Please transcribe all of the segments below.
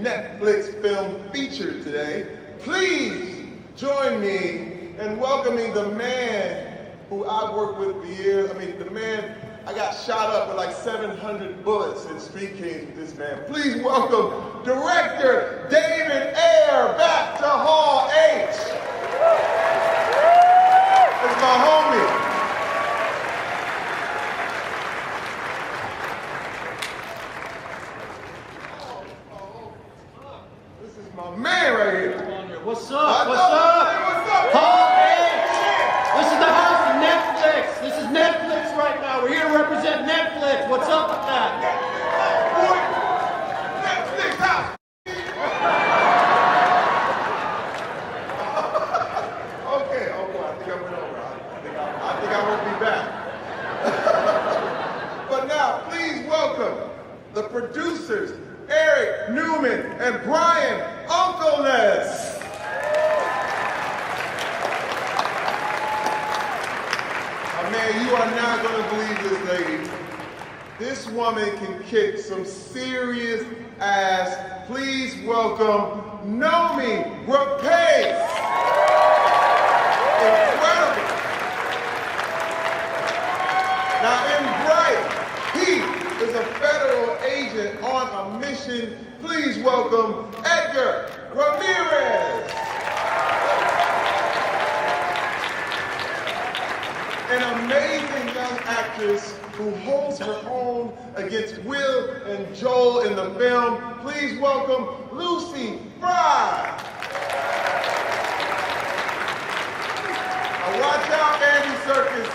Netflix film feature today. Please join me in welcoming the man who I've worked with for years. I mean, the man, I got shot up with like 700 bullets in Street Kings with this man. Please welcome director David Ayer back to Hall H. It's my homie. This is my man right here. What's up? What's up? Hall H. This is the house of Netflix. This is Netflix right now. We're here to represent Netflix. What's up with that? Netflix house. Okay, oh boy, I think I went over. I think I won't be back. But now, please welcome the producers, Eric, Noomi, and Brian Uncleness. Man, you are not going to believe this lady. This woman can kick some serious ass. Please welcome Noomi Rapace. Incredible. Now in Bright, he is a federal agent on a mission. Please welcome Edgar Ramirez. An amazing young actress who holds her own against Will and Joel in the film. Please welcome Lucy Fry. Now watch out, Andy Serkis.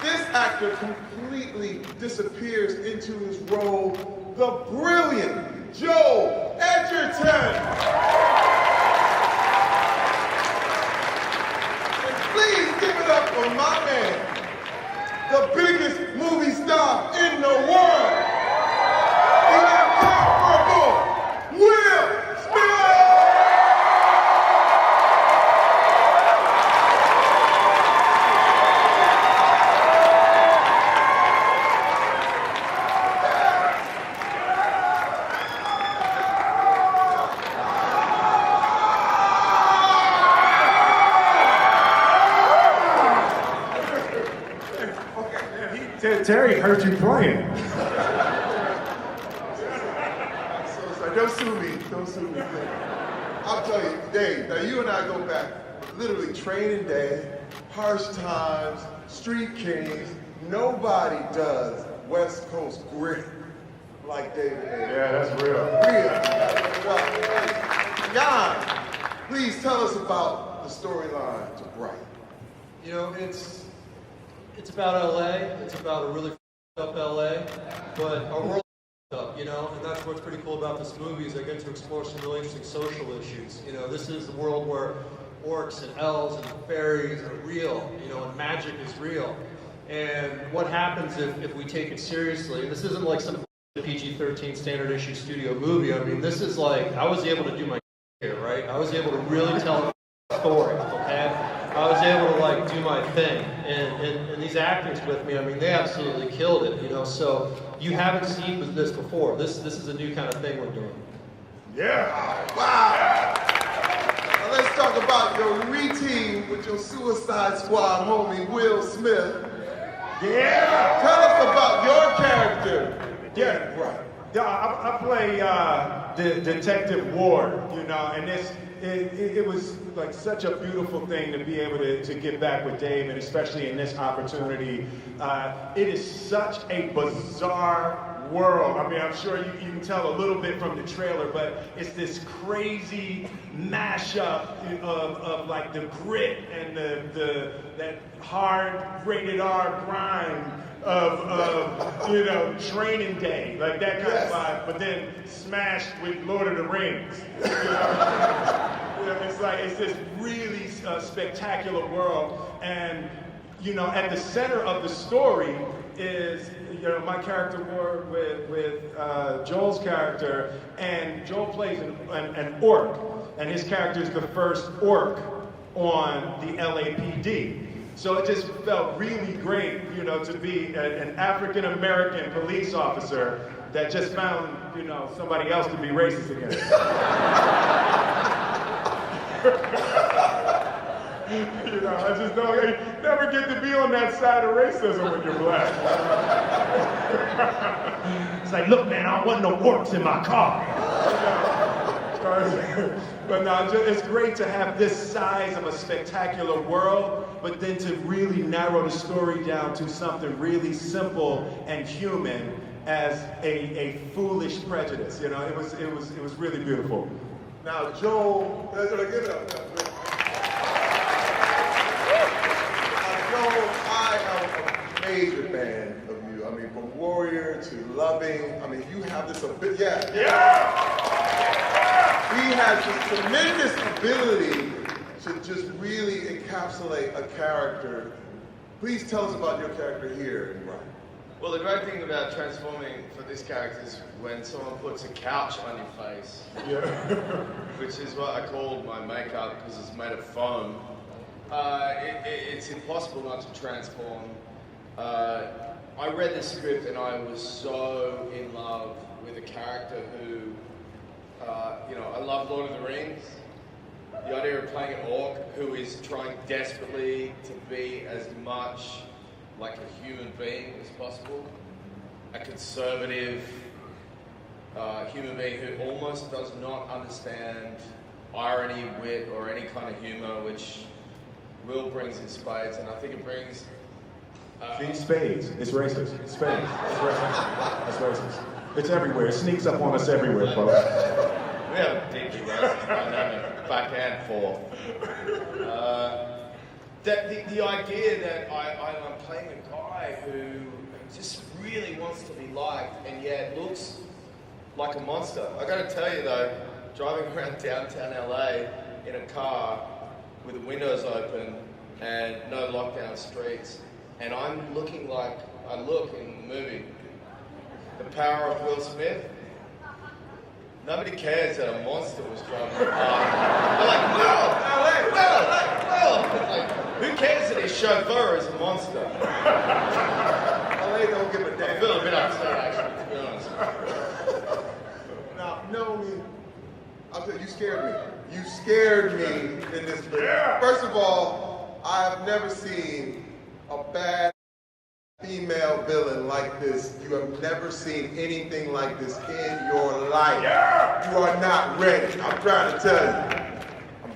This actor completely disappears into his role. The brilliant Joel Edgerton. Up for my man, the biggest movie star in the world, the incomparable Will Smith! Terry heard you playing. So sorry. Don't sue me. Don't sue me. I'll tell you, Dave, now you and I go back literally Training Day, Harsh Times, Street Kings. Nobody does West Coast grit like David Ayer. Yeah, that's real. Jan, please tell us about the storyline to Bright. You know, it's about LA. It's about a really up LA, but our world up, you know, and that's what's pretty cool about this movie is I get to explore some really interesting social issues. You know, this is the world where orcs and elves and fairies are real, you know, and magic is real. And what happens if we take it seriously? This isn't like some PG-13 standard issue studio movie. I mean, this is like, I was able to do my here, right? I was able to really tell a story, okay? I was able to like do my thing, and these actors with me, I mean, they absolutely killed it, you know. So you haven't seen this before. This is a new kind of thing we're doing. Yeah. Wow. Now let's talk about your re-team with your Suicide Squad homie Will Smith. Yeah. Tell us about your character. Yeah. Right. I play the Detective Ward, you know, and it was like such a beautiful thing to be able to get back with Dave, and especially in this opportunity. It is such a bizarre world. I mean, I'm sure you can tell a little bit from the trailer, but it's this crazy mashup of like the grit and that hard rated R grind of you know, Training Day, like that kind of vibe, but then smashed with Lord of the Rings. You know? It's like, it's this really spectacular world, and you know, at the center of the story is, you know, my character war with Joel's character, and Joel plays an orc, and his character is the first orc on the LAPD. So it just felt really great, you know, to be an African-American police officer that just found, you know, somebody else to be racist against. You know, I just don't, you never get to be on that side of racism when you're black. It's like, look, man, I don't want no orcs in my car. But no, it's great to have this size of a spectacular world, but then to really narrow the story down to something really simple and human as a foolish prejudice. You know, it was really beautiful. Now, Joel, give it up. Joel, I am a major fan of you. I mean, from warrior to loving. I mean, you have this ability. He has this tremendous ability to just really encapsulate a character. Please tell us about your character here in Ryan. Well, the great thing about transforming for this character is when someone puts a couch on your face, which is what I called my makeup because it's made of foam. It's impossible not to transform. I read the script and I was so in love with a character who, you know, I love Lord of the Rings. The idea of playing an orc who is trying desperately to be as much like a human being as possible. A conservative human being who almost does not understand irony, wit, or any kind of humor, which Will brings in spades, and I think it brings... See, spades. It's racist. Spades. It's racist. It's racist. It's everywhere. It sneaks up on us everywhere, folks. We have a deeply racist dynamic, back and forth. The idea that I'm playing a guy who just really wants to be liked and yet looks like a monster. I gotta tell you though, driving around downtown LA in a car with the windows open and no lockdown streets, and I'm looking like I look in the movie, The Power of Will Smith. Nobody cares that a monster was driving the car. They're like, Will! Like, who cares that his chauffeur is a monster? LA don't give a damn. I feel a bit upset, actually, to be honest. Now, Noomi, I'll tell you, you scared me. You scared me in this film. Yeah. First of all, I have never seen a bad female villain like this. You have never seen anything like this in your life. Yeah. You are not ready. I'm trying to tell you.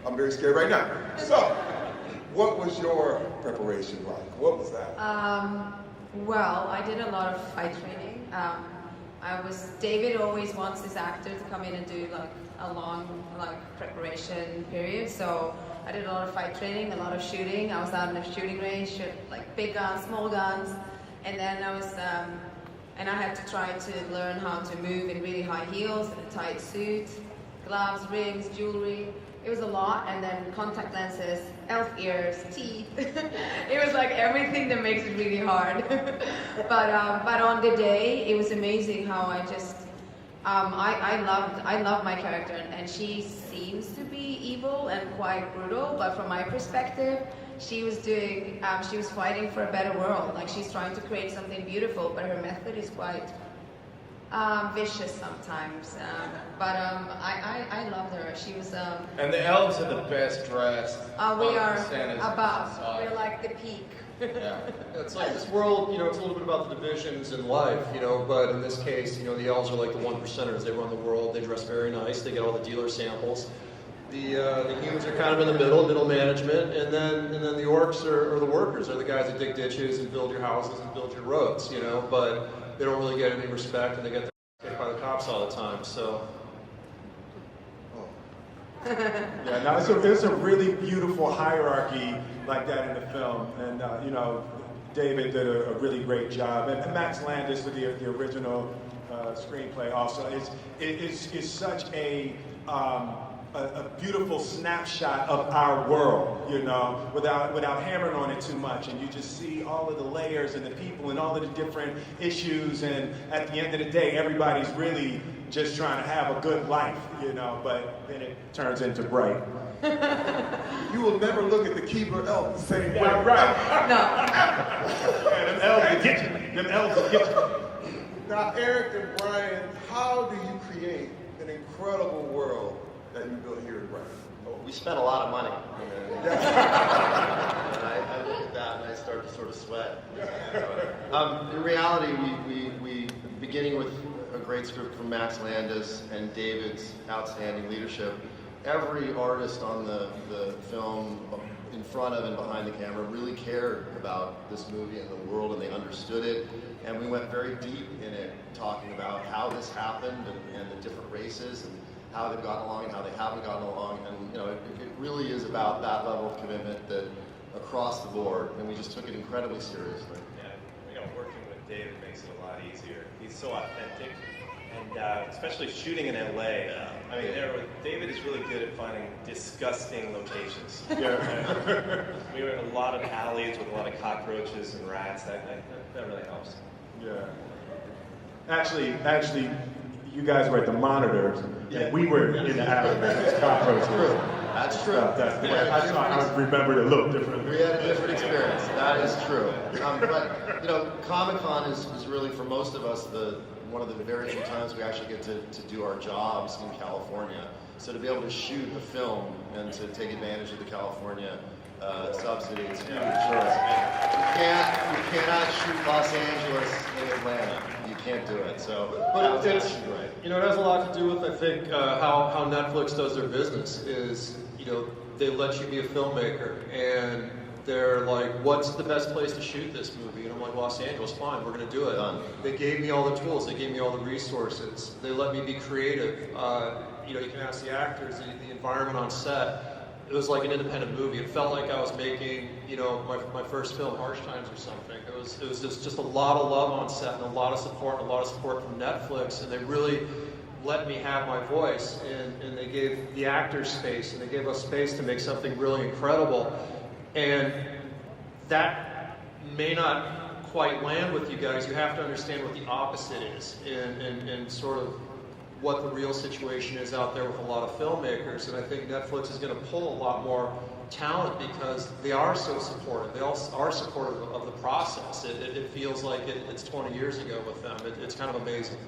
I'm very scared right now. So, what was your preparation like? What was that? Well, I did a lot of fight training. David always wants his actor to come in and do like a long preparation period. So I did a lot of fight training, a lot of shooting. I was out in the shooting range, shoot like big guns, small guns, and then I had to try to learn how to move in really high heels and a tight suit, gloves, rings, jewelry. It was a lot, and then contact lenses, elf ears, teeth. It was like everything that makes it really hard. But on the day, it was amazing how I just, I love my character, and she seems to be evil and quite brutal, but from my perspective, she was fighting for a better world. Like, she's trying to create something beautiful, but her method is quite vicious sometimes. I loved her. She was. And the elves are the best dressed. We are standards above. society. We're like the peak. Yeah. It's like this world, you know, it's a little bit about the divisions in life, you know, but in this case, you know, the elves are like the 1%ers. They run the world, they dress very nice, they get all the dealer samples. The humans are kind of in the middle management, and then the orcs are the workers. They're the guys that dig ditches and build your houses and build your roads, you know, but they don't really get any respect, and they get kicked by the cops all the time, so. Yeah, no, it's a really beautiful hierarchy like that in the film, and you know, David did a really great job, and Max Landis with the original screenplay also is such a beautiful snapshot of our world, you know, without hammering on it too much, and you just see all of the layers and the people and all of the different issues, and at the end of the day, everybody's really just trying to have a good life, you know, but then it turns into Bright. You will never look at the Keebler elf the same way. Yeah, right. No. Yeah, them elves will get you. Them elves will get you. Now, Eric and Brian, how do you create an incredible world that you built here in Brighton? We spent a lot of money. And I look at that and I start to sort of sweat. In reality, we beginning with a great script from Max Landis and David's outstanding leadership, every artist on the film, in front of and behind the camera, really cared about this movie and the world, and they understood it. And we went very deep in it, talking about how this happened and the different races and how they've gotten along and how they haven't gotten along. And it really is about that level of commitment that across the board, and we just took it incredibly seriously. Yeah, working with David makes it a lot easier. He's so authentic, and especially shooting in LA. I mean, David is really good at finding disgusting locations. Yeah. We were in a lot of alleys with a lot of cockroaches and rats. That really helps. Yeah. Actually, you guys were at the monitors, and we were in the alley with cockroaches. That's true. I remembered it a little differently. We had a different experience. That is true. But Comic-Con is really, for most of us, one of the very few times we actually get to do our jobs in California. So to be able to shoot a film and to take advantage of the California subsidy, it's huge. You cannot shoot Los Angeles in Atlanta. You can't do it. So, but it's right. It has a lot to do with, I think, how Netflix does their business. Is they let you be a filmmaker, and they're like, "What's the best place to shoot this movie?" And I'm like, "Los Angeles, fine, we're going to do it." Done. They gave me all the tools. They gave me all the resources. They let me be creative. You can ask the actors, the environment on set. It was like an independent movie. It felt like I was making, my first film, Harsh Times or something. It was just a lot of love on set and a lot of support from Netflix, and they really let me have my voice, and they gave the actors space, and they gave us space to make something really incredible. And that may not quite land with you guys. You have to understand what the opposite is, and sort of what the real situation is out there with a lot of filmmakers. And I think Netflix is going to pull a lot more talent because they are so supportive. They all are supportive of the process. It feels like it's 20 years ago with them. It's kind of amazing.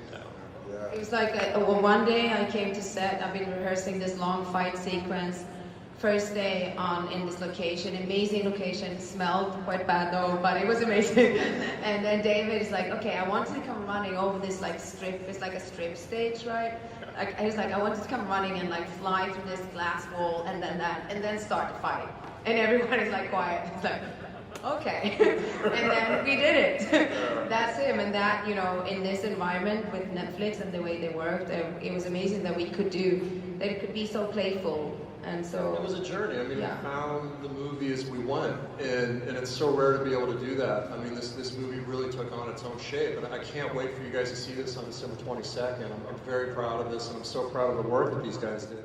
Yeah. It was like one day I came to set. I've been rehearsing this long fight sequence. First day in this location, amazing location, smelled quite bad though, but it was amazing. And then David is like, "Okay, I want you to come running over this strip. It's like a strip stage, right?" He's like, "I want you to come running and fly through this glass wall and then start the fight." And everyone is quiet. It's like, okay. And then we did it. That's him. And that, in this environment with Netflix and the way they worked, it was amazing that it could be so playful. And so it was a journey. I mean, yeah. We found the movie as we went, and it's so rare to be able to do that. I mean, this movie really took on its own shape, and I can't wait for you guys to see this on December 22nd. I'm very proud of this, and I'm so proud of the work that these guys did.